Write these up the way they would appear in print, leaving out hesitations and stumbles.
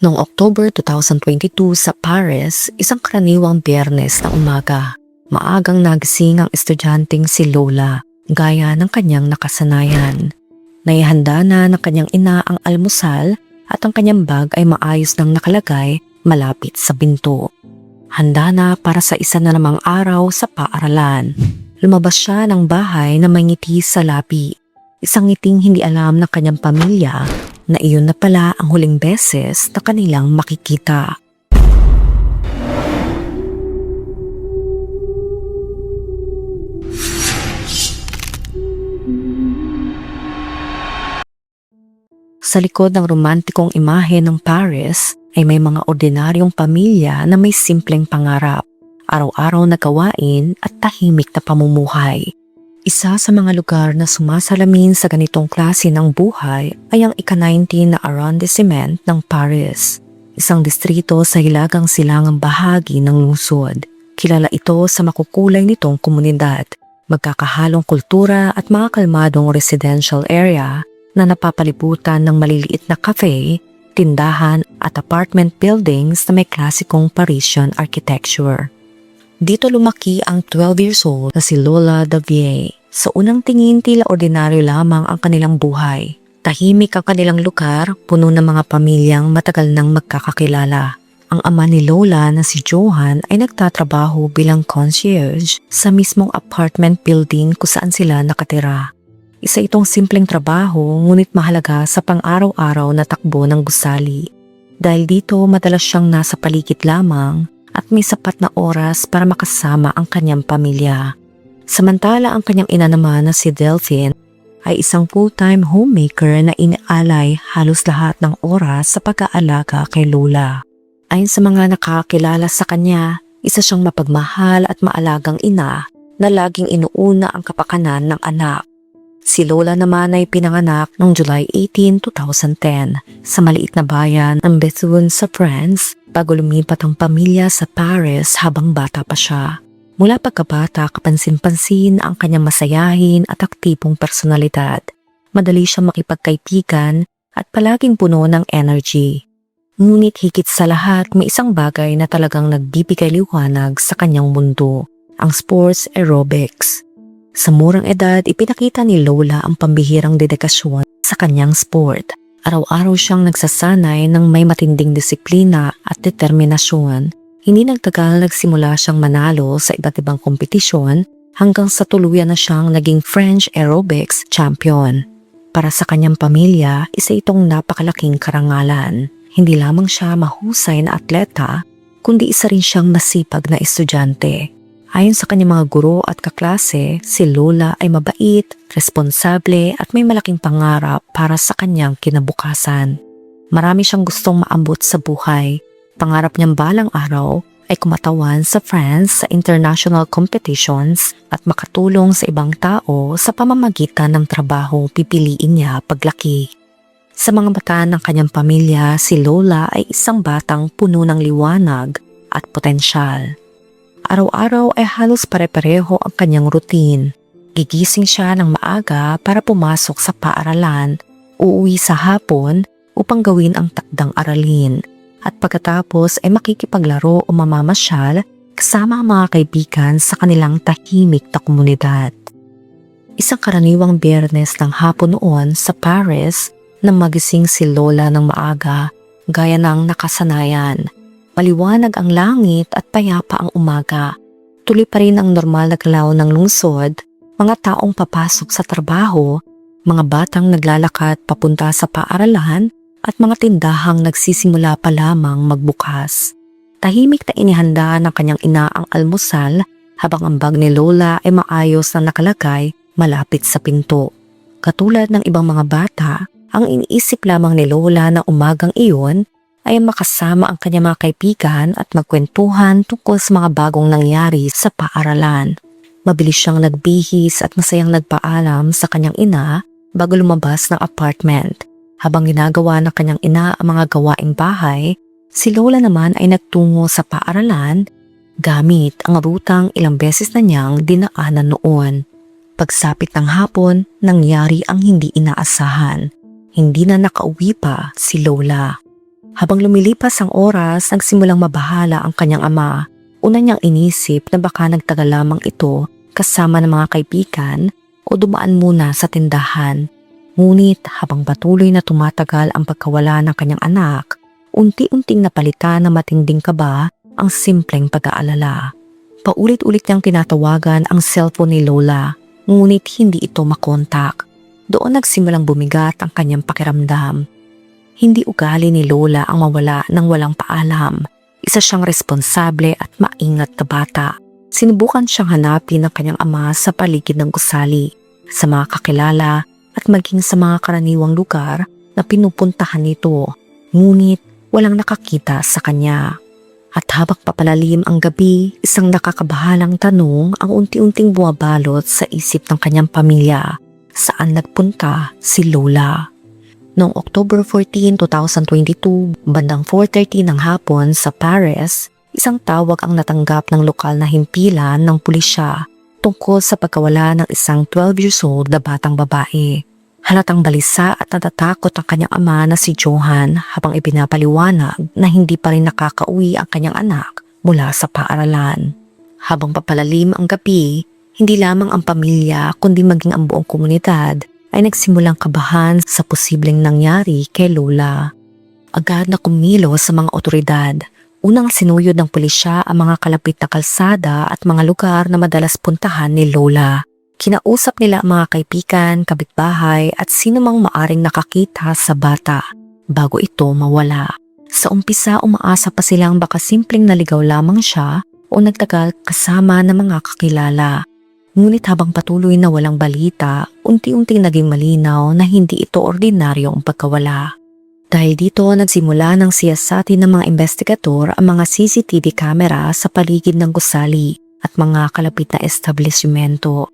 Noong October 2022 sa Paris, isang karaniwang Biyernes na umaga, maagang nagising ang estudyanteng si Lola, gaya ng kanyang nakasanayan. Naihanda na ng kanyang ina ang almusal at ang kanyang bag ay maayos nang nakalagay malapit sa pinto. Handa na para sa isa na namang araw sa paaralan. Lumabas siya ng bahay na may ngiti sa labi. Isang ngiting hindi alam ng kanyang pamilya na iyon na pala ang huling beses na kanilang makikita. Sa likod ng romantikong imahe ng Paris ay may mga ordinaryong pamilya na may simpleng pangarap, araw-araw na gawain at tahimik na pamumuhay. Isa sa mga lugar na sumasalamin sa ganitong klase ng buhay ay ang ika-19 na arrondissement ng Paris, isang distrito sa hilagang silangang bahagi ng lungsod. Kilala ito sa makukulay nitong komunidad, magkakahalong kultura at mga kalmadong residential area na napapalibutan ng maliliit na cafe, tindahan at apartment buildings na may klasikong Parisian architecture. Dito lumaki ang 12 years old na si Lola Davier. Sa unang tingin tila ordinaryo lamang ang kanilang buhay. Tahimik ang kanilang lugar, puno ng mga pamilyang matagal nang magkakakilala. Ang ama ni Lola na si Johan ay nagtatrabaho bilang concierge sa mismong apartment building kung saan sila nakatira. Isa itong simpleng trabaho ngunit mahalaga sa pang-araw-araw na takbo ng gusali. Dahil dito madalas siyang nasa paligid lamang at may sapat na oras para makasama ang kanyang pamilya. Samantala ang kanyang ina naman na si Delphine ay isang full-time homemaker na inaalay halos lahat ng oras sa pag-aalaga kay Lola. Ayon sa mga nakakilala sa kanya, isa siyang mapagmahal at maalagang ina na laging inuuna ang kapakanan ng anak. Si Lola naman ay pinanganak noong July 18, 2010 sa maliit na bayan ng Bethune sa France bago lumipat ang pamilya sa Paris habang bata pa siya. Mula pagkabata, kapansin-pansin ang kanyang masayahin at aktibong personalidad. Madali siyang makipagkaibigan at palaging puno ng energy. Ngunit higit sa lahat, may isang bagay na talagang nagbibigay liwanag sa kanyang mundo, ang sports aerobics. Sa murang edad, ipinakita ni Lola ang pambihirang dedikasyon sa kanyang sport. Araw-araw siyang nagsasanay ng may matinding disiplina at determinasyon. Hindi nagtagal nagsimula siyang manalo sa iba't ibang kompetisyon hanggang sa tuluyan na siyang naging French aerobics champion. Para sa kanyang pamilya, isa itong napakalaking karangalan. Hindi lamang siya mahusay na atleta, kundi isa rin siyang masipag na estudyante. Ayon sa kanyang mga guro at kaklase, si Lola ay mabait, responsable at may malaking pangarap para sa kanyang kinabukasan. Marami siyang gustong maambot sa buhay. Pangarap niyang balang araw ay kumatawan sa France sa international competitions at makatulong sa ibang tao sa pamamagitan ng trabaho pipiliin niya paglaki. Sa mga mata ng kanyang pamilya, si Lola ay isang batang puno ng liwanag at potensyal. Araw-araw ay halos pare-pareho ang kanyang routine. Gigising siya ng maaga para pumasok sa paaralan, uuwi sa hapon upang gawin ang takdang aralin, at pagkatapos ay makikipaglaro o mamamasyal kasama ang mga kaibigan sa kanilang tahimik na komunidad. Isang karaniwang Biyernes ng hapon noon sa Paris nang magising si Lola ng maaga, gaya ng nakasanayan. Maliwanag ang langit at payapa ang umaga. Tuloy pa rin ang normal na galaw ng lungsod, mga taong papasok sa trabaho, mga batang naglalakad papunta sa paaralan at mga tindahang nagsisimula pa lamang magbukas. Tahimik na inihanda ng kanyang ina ang almusal habang ang bag ni Lola ay maayos na nakalagay malapit sa pinto. Katulad ng ibang mga bata, ang iniisip lamang ni Lola na umagang iyon ay makasama ang kanyang mga kaibigan at magkwentuhan tungkol sa mga bagong nangyari sa paaralan. Mabilis siyang nagbihis at masayang nagpaalam sa kanyang ina bago lumabas ng apartment. Habang ginagawa ng kanyang ina ang mga gawaing bahay, si Lola naman ay nagtungo sa paaralan gamit ang rutang ilang beses na niyang dinaanan noon. Pagsapit ng hapon, nangyari ang hindi inaasahan. Hindi na nakauwi pa si Lola. Habang lumilipas ang oras, nagsimulang mabahala ang kanyang ama. Una niyang inisip na baka nagtagal lamang ito kasama ng mga kaibigan o dumaan muna sa tindahan. Ngunit habang patuloy na tumatagal ang pagkawala ng kanyang anak, unti-unting napalitan ng matinding kaba ang simpleng pag-aalala. Paulit-ulit niyang tinatawagan ang cellphone ni Lola, ngunit hindi ito makontak. Doon nagsimulang bumigat ang kanyang pakiramdam. Hindi ugali ni Lola ang mawala ng walang paalam. Isa siyang responsable at maingat na bata. Sinubukan siyang hanapin ng kanyang ama sa paligid ng gusali, sa mga kakilala at maging sa mga karaniwang lugar na pinupuntahan nito. Ngunit walang nakakita sa kanya. At habang papalalim ang gabi, isang nakakabahalang tanong ang unti-unting bumabalot sa isip ng kanyang pamilya. Saan nagpunta si Lola? Noong October 14, 2022, bandang 4:30 ng hapon sa Paris, isang tawag ang natanggap ng lokal na himpilan ng pulisya tungkol sa pagkawala ng isang 12 years old na batang babae. Halatang balisa at natatakot ang kanyang ama na si Johan habang ipinapaliwanag na hindi pa rin nakakauwi ang kanyang anak mula sa paaralan. Habang papalalim ang gabi, hindi lamang ang pamilya kundi maging ang buong komunidad ay nagsimulang kabahan sa posibleng nangyari kay Lola. Agad na kumilos sa mga otoridad. Unang sinuyod ng pulisya ang mga kalapit na kalsada at mga lugar na madalas puntahan ni Lola. Kinausap nila ang mga kaibigan, kapitbahay at sino mang maaring nakakita sa bata bago ito mawala. Sa umpisa umaasa pa silang baka simpleng naligaw lamang siya o nagtagal kasama ng mga kakilala. Ngunit habang patuloy na walang balita, unti-unting naging malinaw na hindi ito ordinaryong pagkawala. Dahil dito nagsimula ng siyasatin ng mga investigador ang mga CCTV camera sa paligid ng gusali at mga kalapit na establishmento.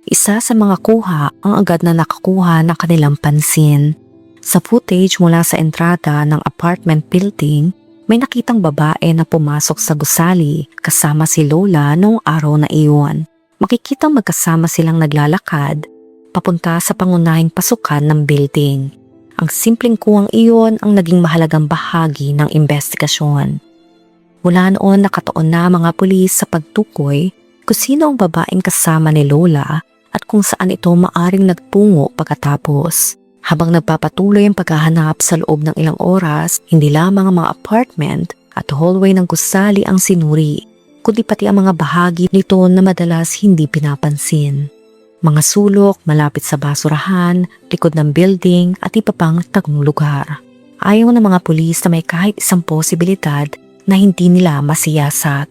Isa sa mga kuha ang agad na nakakuha ng kanilang pansin. Sa footage mula sa entrada ng apartment building, may nakitang babae na pumasok sa gusali kasama si Lola noong araw na iyon. Makikitang magkasama silang naglalakad papunta sa pangunahing pasukan ng building. Ang simpleng kuwang iyon ang naging mahalagang bahagi ng investigasyon. Mula noon nakataon na mga pulis sa pagtukoy kung sino ang babaeng kasama ni Lola at kung saan ito maaring nagtungo pagkatapos. Habang nagpapatuloy ang paghahanap sa loob ng ilang oras, hindi lamang ang mga apartment at hallway ng gusali ang sinuri, kundi pati ang mga bahagi nito na madalas hindi pinapansin. Mga sulok malapit sa basurahan, likod ng building at iba pang tagong lugar. Ayaw ng mga pulis na may kahit isang posibilidad na hindi nila masiyasat.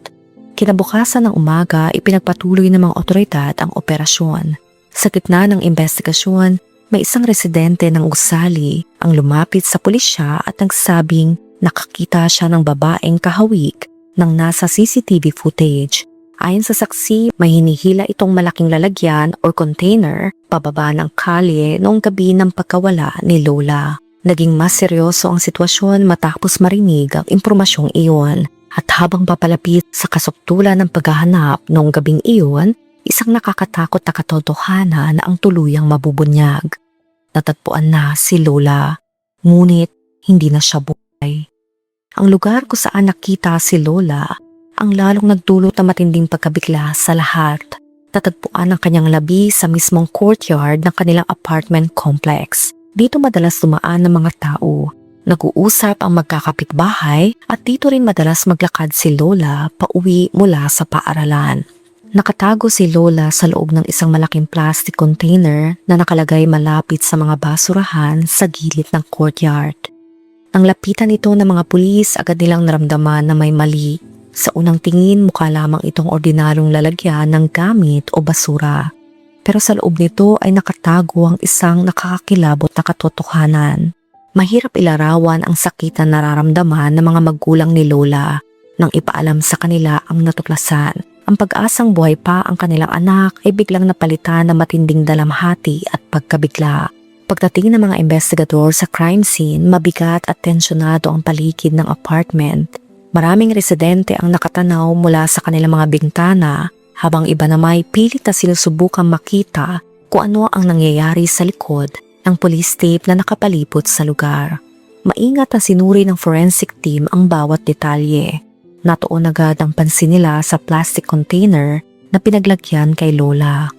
Kinabukasan ng umaga, ipinagpatuloy ng mga otoridad ang operasyon. Sa gitna ng investigasyon, may isang residente ng gusali ang lumapit sa pulisya at nagsabing nakakita siya ng babaeng kahawig ng nasa CCTV footage. Ayon sa saksi, may hinihila itong malaking lalagyan or container pababa ng kalye noong gabi ng pagkawala ni Lola. Naging mas seryoso ang sitwasyon matapos marinig ang impormasyong iyon. At habang papalapit sa kasuktulan ng paghahanap noong gabing iyon, isang nakakatakot na katotohanan na ang tuluyang mabubunyag. Natagpuan na si Lola, ngunit hindi na siya buhay. Ang lugar kung saan nakita si Lola ang lalong nagdulot ng matinding pagkabigla sa lahat. Tatagpuan ang kanyang labi sa mismong courtyard ng kanilang apartment complex. Dito madalas dumaan ng mga tao. Nag-uusap ang magkakapitbahay at dito rin madalas maglakad si Lola pauwi mula sa paaralan. Nakatago si Lola sa loob ng isang malaking plastic container na nakalagay malapit sa mga basurahan sa gilid ng courtyard. Nang lapitan ito ng mga pulis, agad nilang naramdaman na may mali. Sa unang tingin, mukha lamang itong ordinaryong lalagyan ng gamit o basura. Pero sa loob nito ay nakatago ang isang nakakakilabot na katotohanan. Mahirap ilarawan ang sakit na nararamdaman ng mga magulang ni Lola nang ipaalam sa kanila ang natuklasan. Ang pag-asang buhay pa ang kanilang anak ay biglang napalitan ng matinding dalamhati at pagkabigla. Pagdating ng mga investigador sa crime scene, mabigat at tensyonado ang paligid ng apartment. Maraming residente ang nakatanaw mula sa kanilang mga bintana, habang iba na may pilit na sinusubukang makita kung ano ang nangyayari sa likod ng police tape na nakapalibot sa lugar. Maingat na sinuri ng forensic team ang bawat detalye. Natuon agad ang pansin nila sa plastic container na pinaglagyan kay Lola.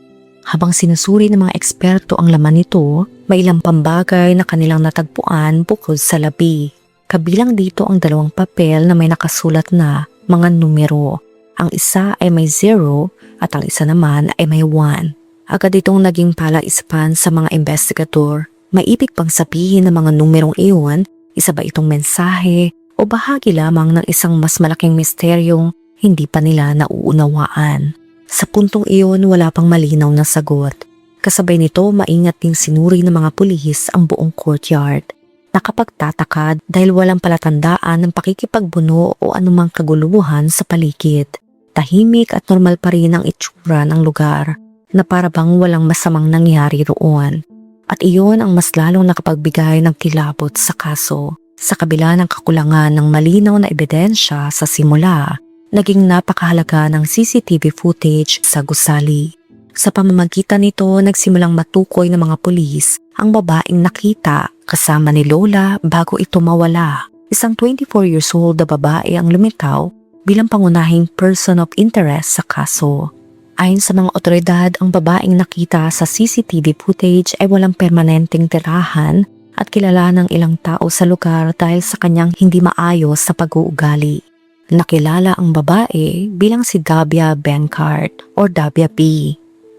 Habang sinusuri ng mga eksperto ang laman nito, may ilang pambagay na kanilang natagpuan bukod sa labi. Kabilang dito ang 2 papel na may nakasulat na mga numero. Ang isa ay may 0 at ang isa naman ay may 1. Agad itong naging palaisipan sa mga investigador. May ibig pang sabihin ng mga numerong iyon, isa ba itong mensahe o bahagi lamang ng isang mas malaking misteryong hindi pa nila nauunawaan. Sa puntong iyon wala pang malinaw na sagot. Kasabay nito maingat ding sinuri ng mga pulis ang buong courtyard. Nakapagtataka dahil walang palatandaan ng pakikipagbuno o anumang kaguluhan sa paligid. Tahimik at normal pa rin ang itsura ng lugar na para bang walang masamang nangyari roon. At iyon ang mas lalong nakapagbigay ng kilabot sa kaso. Sa kabila ng kakulangan ng malinaw na ebidensya sa simula, naging napakahalaga ng CCTV footage sa gusali. Sa pamamagitan nito, nagsimulang matukoy ng mga pulis ang babaeng nakita kasama ni Lola bago ito mawala. Isang 24 years old na babae ang lumitaw bilang pangunahing person of interest sa kaso. Ayon sa mga otoridad, ang babaeng nakita sa CCTV footage ay walang permanenteng tirahan at kilala ng ilang tao sa lugar dahil sa kanyang hindi maayos sa pag-uugali. Nakilala ang babae bilang si Dabia Bencart or Dabia B.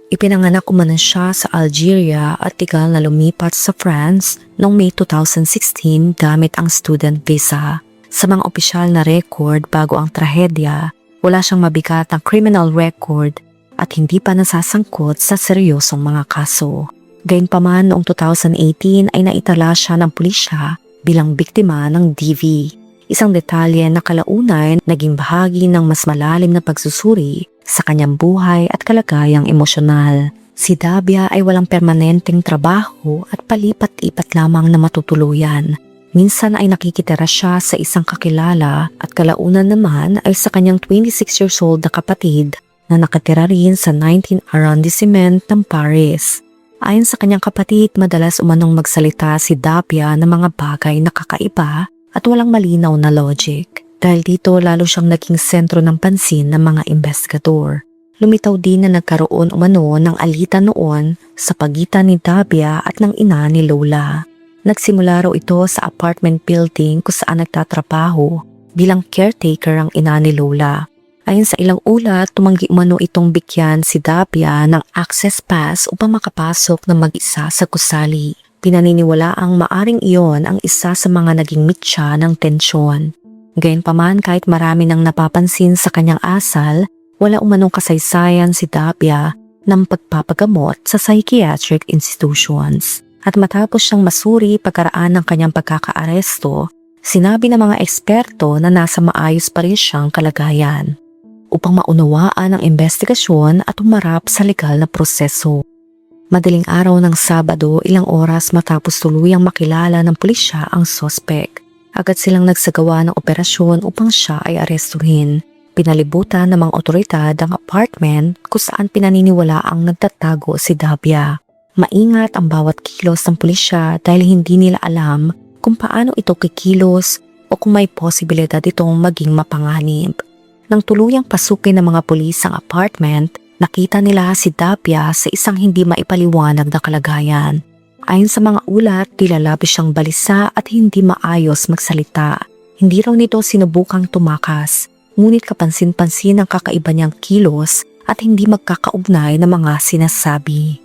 Ipinanganak umano siya sa Algeria at tigal na lumipat sa France noong May 2016 gamit ang student visa. Sa mga opisyal na record bago ang trahedya, wala siyang mabigat na criminal record at hindi pa nasasangkot sa seryosong mga kaso. Gayunpaman noong 2018 ay naitala siya ng pulisya bilang biktima ng DV. Isang detalye na kalaunan naging bahagi ng mas malalim na pagsusuri sa kanyang buhay at kalagayang emosyonal. Si Dabia ay walang permanenteng trabaho at palipat-lipat lamang na matutuluyan. Minsan ay nakikitira siya sa isang kakilala at kalaunan naman ay sa kanyang 26 years old na kapatid na nakatira rin sa 19th arrondissement ng Paris. Ayon sa kanyang kapatid, madalas umanong magsalita si Dabia ng mga bagay na kakaiba at walang malinaw na logic. Dahil dito lalo siyang naging sentro ng pansin ng mga investigador. Lumitaw din na nagkaroon umano ng alitan noon sa pagitan ni Dabia at ng ina ni Lola. Nagsimula raw ito sa apartment building kung saan nagtatrabaho bilang caretaker ang ina ni Lola. Ayon sa ilang ulat, tumanggi umano itong bigyan si Dabia ng access pass upang makapasok ng mag-isa sa gusali. Pinaniniwala ang maaring iyon ang isa sa mga naging mitya ng tensyon. Gayunpaman kahit marami nang napapansin sa kanyang asal, wala umanong kasaysayan si Dabia ng pagpapagamot sa psychiatric institutions. At matapos siyang masuri pagkaraan ng kanyang pagkakaaresto, sinabi ng mga eksperto na nasa maayos pa rin siyang kalagayan. Upang maunawaan ang investigasyon at umarap sa legal na proseso. Madaling araw ng Sabado, ilang oras matapos tuluyang makilala ng pulisya ang suspect. Agad silang nagsagawa ng operasyon upang siya ay arestuhin. Pinalibutan ng mga otoridad ang apartment kung saan pinaniniwala ang nagtatago si Dabia. Maingat ang bawat kilos ng pulisya dahil hindi nila alam kung paano ito kikilos o kung may posibilidad itong maging mapanganib. Nang tuluyang pasukin ng mga pulis ang apartment, nakita nila si Dabia sa isang hindi maipaliwanag na kalagayan. Ayon sa mga ulat, labis siyang balisa at hindi maayos magsalita. Hindi raw nito sinubukang tumakas, ngunit kapansin-pansin ang kakaiba niyang kilos at hindi magkakaugnay na mga sinasabi.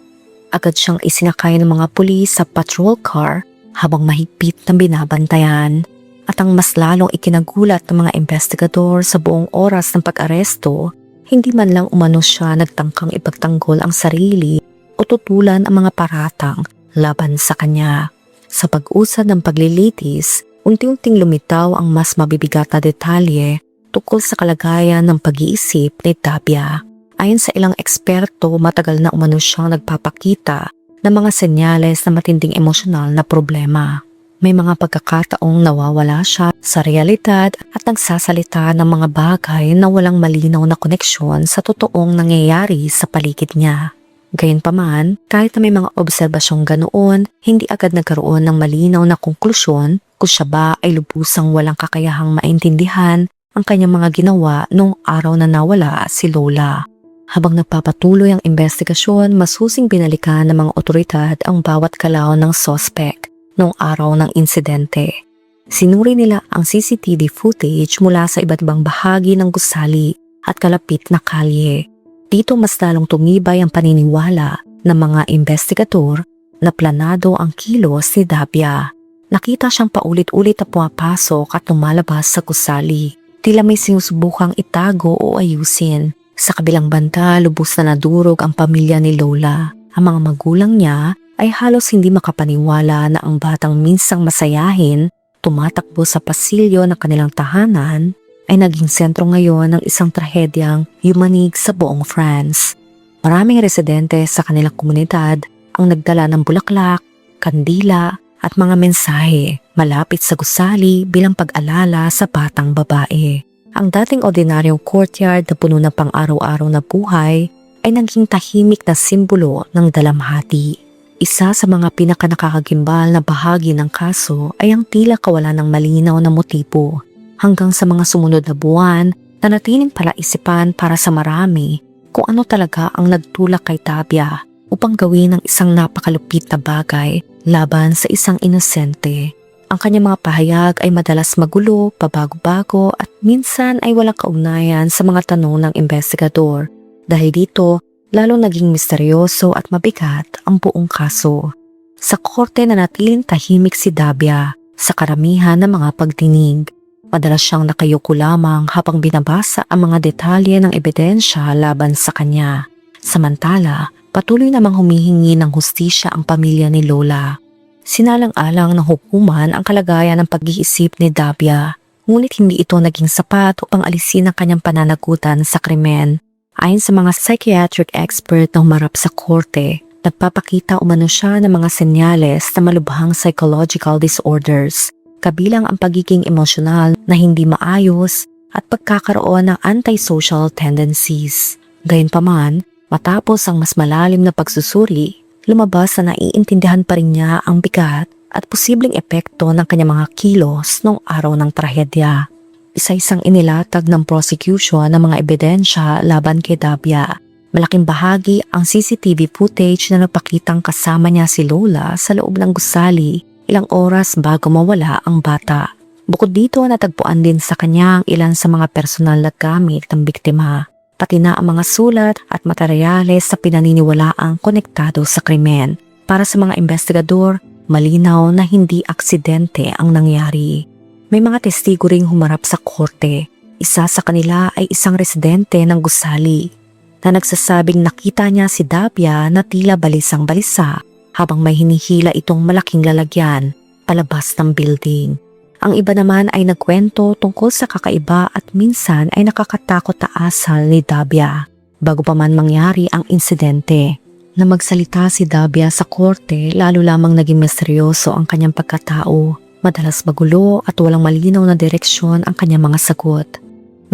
Agad siyang isinakay ng mga pulis sa patrol car habang mahigpit na binabantayan. At ang mas lalong ikinagulat ng mga investigador sa buong oras ng pag-aresto, hindi man lang umano siya nagtangkang ipagtanggol ang sarili o tutulan ang mga paratang laban sa kanya. Sa pag-usad ng paglilitis, unti-unting lumitaw ang mas mabibigat na detalye tungkol sa kalagayan ng pag-iisip ni Dabia. Ayon sa ilang eksperto, matagal na umano siyang nagpapakita ng mga senyales na matinding emosyonal na problema. May mga pagkakataong nawawala siya sa realidad at nagsasalita ng mga bagay na walang malinaw na koneksyon sa totoong nangyayari sa paligid niya. Gayunpaman, kahit na may mga obserbasyong ganoon, hindi agad nagkaroon ng malinaw na konklusyon kung siya ba ay lubusang walang kakayahang maintindihan ang kanyang mga ginawa noong araw na nawala si Lola. Habang nagpapatuloy ang investigasyon, masusing binalikan ng mga otoridad ang bawat galaw ng suspect noong araw ng insidente. Sinuri nila ang CCTV footage mula sa iba't ibang bahagi ng gusali at kalapit na kalye. Dito mas lalong tumibay ang paniniwala ng mga investigador na planado ang kilos ni Dabia. Nakita siyang paulit-ulit na pumapasok at lumalabas sa gusali. Tila may sinusubukang itago o ayusin. Sa kabilang banda, lubos na nadurog ang pamilya ni Lola. Ang mga magulang niya ay halos hindi makapaniwala na ang batang minsang masayahin, tumatakbo sa pasilyo ng kanilang tahanan, ay naging sentro ngayon ng isang trahedyang yumanig sa buong France. Maraming residente sa kanilang komunidad ang nagdala ng bulaklak, kandila at mga mensahe malapit sa gusali bilang pag-alala sa batang babae. Ang dating ordinaryong courtyard na puno ng pang-araw-araw na buhay ay naging tahimik na simbolo ng dalamhati. Isa sa mga pinakanakakagimbal na bahagi ng kaso ay ang tila kawalan ng malinaw na motibo. Hanggang sa mga sumunod na buwan, nanatiling palaisipan para sa marami kung ano talaga ang nagtulak kay Dabia upang gawin ang isang napakalupit na bagay laban sa isang inosente. Ang kanyang mga pahayag ay madalas magulo, pabago-bago at minsan ay walang kaugnayan sa mga tanong ng investigador. Dahil dito, lalo naging misteryoso at mabigat ang buong kaso. Sa korte nanatiling tahimik si Dabia sa karamihan ng mga pagdinig. Madalas siyang nakayuko lamang habang binabasa ang mga detalye ng ebidensya laban sa kanya. Samantala, patuloy namang humihingi ng hustisya ang pamilya ni Lola. Sinalang-alang ng hukuman ang kalagayan ng pag-iisip ni Dabia, ngunit hindi ito naging sapat upang alisin ang kanyang pananagutan sa krimen. Ayon sa mga psychiatric expert na humarap sa korte, nagpapakita umano siya ng mga senyales na malubhang psychological disorders, kabilang ang pagiging emosyonal na hindi maayos at pagkakaroon ng antisocial tendencies. Gayunpaman, matapos ang mas malalim na pagsusuri, lumabas na naiintindihan pa rin niya ang bigat at posibleng epekto ng kanyang mga kilos noong araw ng trahedya. Isa-isang inilatag ng prosecution ng mga ebidensya laban kay Dabia. Malaking bahagi ang CCTV footage na nagpakitang kasama niya si Lola sa loob ng gusali ilang oras bago mawala ang bata. Bukod dito, natagpuan din sa kanya ang ilan sa mga personal na gamit ng biktima, pati na ang mga sulat at materyales sa pinaniniwalaang konektado sa krimen. Para sa mga investigador, malinaw na hindi aksidente ang nangyari. May mga testigo ring humarap sa korte. Isa sa kanila ay isang residente ng gusali na nagsasabing nakita niya si Dabia na tila balisang-balisa habang may hinihila itong malaking lalagyan palabas ng building. Ang iba naman ay nagkwento tungkol sa kakaiba at minsan ay nakakatakot na asal ni Dabia bago pa man mangyari ang insidente. Na magsalita si Dabia sa korte, lalo lamang naging misteryoso ang kanyang pagkatao. Madalas magulo at walang malinaw na direksyon ang kanyang mga sagot.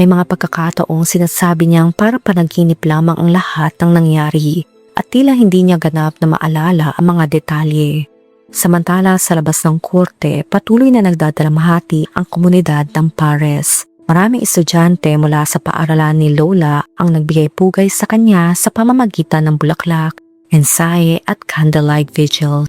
May mga pagkakataong sinasabi niyang para panaginip lamang ang lahat ng nangyari at tila hindi niya ganap na maalala ang mga detalye. Samantala sa labas ng korte, patuloy na nagdadalamhati ang komunidad ng Pares. Maraming estudyante mula sa paaralan ni Lola ang nagbigay pugay sa kanya sa pamamagitan ng bulaklak, mensahe at candlelight vigil.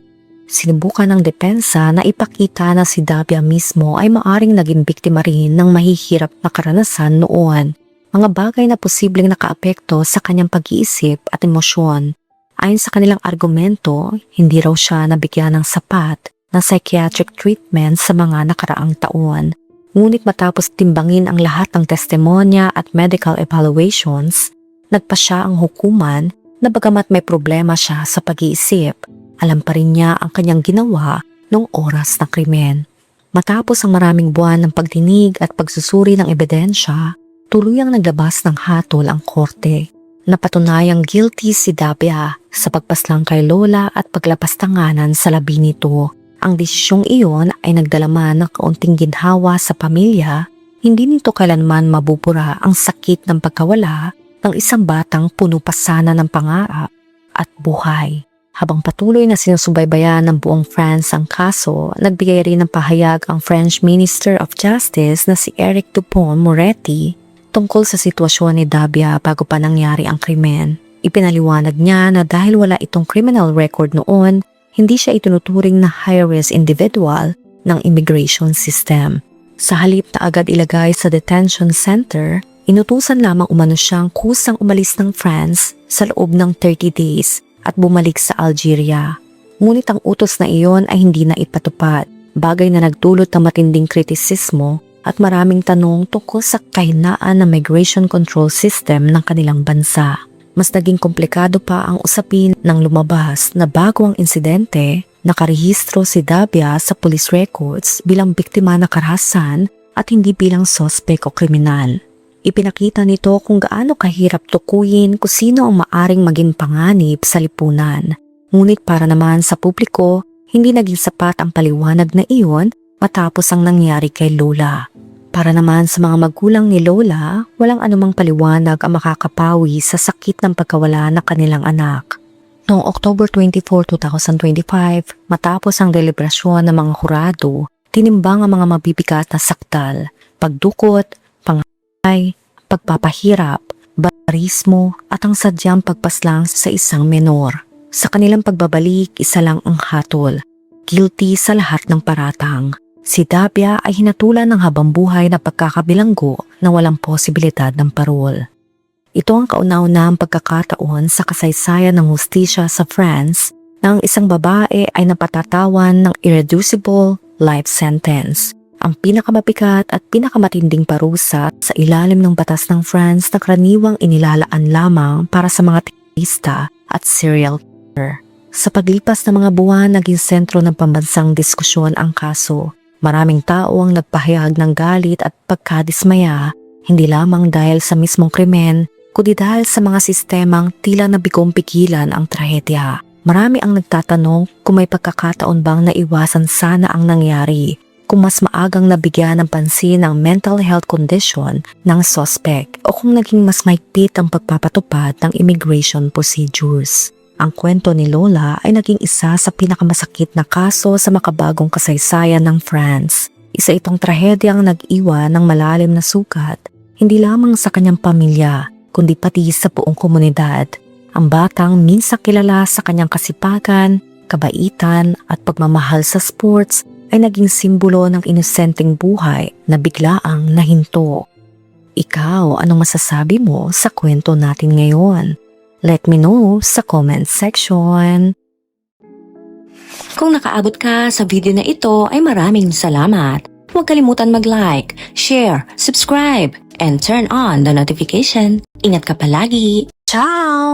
Sinubukan ng depensa na ipakita na si Dabia mismo ay maaring naging biktima rin ng mahihirap na karanasan noon. Mga bagay na posibleng nakaapekto sa kanyang pag-iisip at emosyon. Ayon sa kanilang argumento, hindi raw siya nabigyan ng sapat na psychiatric treatment sa mga nakaraang taon. Ngunit matapos timbangin ang lahat ng testimonya at medical evaluations, nagpasya ang hukuman na bagamat may problema siya sa pag-iisip, alam pa rin niya ang kanyang ginawa noong oras ng krimen. Matapos ang maraming buwan ng pagdinig at pagsusuri ng ebidensya, tuluyang naglabas ng hatol ang korte. Napatunayang guilty si Dabia sa pagpaslang kay Lola at paglapastanganan sa labi nito. Ang desisyong iyon ay nagdalaman ng kaunting ginhawa sa pamilya. Hindi nito kailanman mabubura ang sakit ng pagkawala ng isang batang puno pa sana ng pangarap at buhay. Habang patuloy na sinusubaybayan ng buong France ang kaso, nagbigay rin ng pahayag ang French Minister of Justice na si Eric Dupond-Moretti tungkol sa sitwasyon ni Dabia bago pa nangyari ang krimen. Ipinaliwanag niya na dahil wala itong criminal record noon, hindi siya itunuturing na high-risk individual ng immigration system. Sa halip na agad ilagay sa detention center, inutusan lamang umano siyang kusang umalis ng France sa loob ng 30 days at bumalik sa Algeria. Ngunit ang utos na iyon ay hindi na ipatupad, bagay na nagdulot ng matinding kritisismo at maraming tanong tungkol sa kahinaan ng migration control system ng kanilang bansa. Mas naging komplikado pa ang usapin nang lumabas na bago ang insidente, nakarehistro si Dabia sa police records bilang biktima ng karahasan at hindi bilang sospek o kriminal. Ipinakita nito kung gaano kahirap tukuyin kung sino ang maaring maging panganib sa lipunan. Ngunit para naman sa publiko, hindi naging sapat ang paliwanag na iyon matapos ang nangyari kay Lola. Para naman sa mga magulang ni Lola, walang anumang paliwanag ang makakapawi sa sakit ng pagkawala ng kanilang anak. Noong October 24, 2025, matapos ang deliberasyon ng mga hurado, tinimbang ang mga mabibigat na saktal, pagdukot, pagpapahirap, barismo at ang sadyang pagpaslang sa isang menor. Sa kanilang pagbabalik, isa lang ang hatol. Guilty sa lahat ng paratang. Si Dabia ay hinatulan ng habambuhay na pagkakabilanggo na walang posibilidad ng parol. Ito ang kauna-unahang pagkakataon sa kasaysayan ng hustisya sa France na ang isang babae ay napatatawan ng irreducible life sentence. Ang pinakamabigat at pinakamatinding parusa sa ilalim ng batas ng France na karaniwang inilalaan lamang para sa mga terorista at serial killer. Sa paglipas ng mga buwan, naging sentro ng pambansang diskusyon ang kaso. Maraming tao ang nagpahayag ng galit at pagkadismaya, hindi lamang dahil sa mismong krimen, kundi dahil sa mga sistemang tila nabigong pigilan ang trahedya. Marami ang nagtatanong kung may pagkakataon bang naiwasan sana ang nangyari, kung mas maagang nabigyan ng pansin ang mental health condition ng suspect o kung naging mas mahigpit ang pagpapatupad ng immigration procedures. Ang kwento ni Lola ay naging isa sa pinakamasakit na kaso sa makabagong kasaysayan ng France. Isa itong trahedyang nag-iwan ng malalim na sugat, hindi lamang sa kanyang pamilya, kundi pati sa buong komunidad. Ang batang minsan kilala sa kanyang kasipagan, kabaitan at pagmamahal sa sports ay naging simbolo ng inosenteng buhay na biglaang nahinto. Ikaw, anong masasabi mo sa kwento natin ngayon? Let me know sa comment section. Kung nakaabot ka sa video na ito ay maraming salamat. Huwag kalimutan mag-like, share, subscribe, and turn on the notification. Ingat ka palagi. Ciao!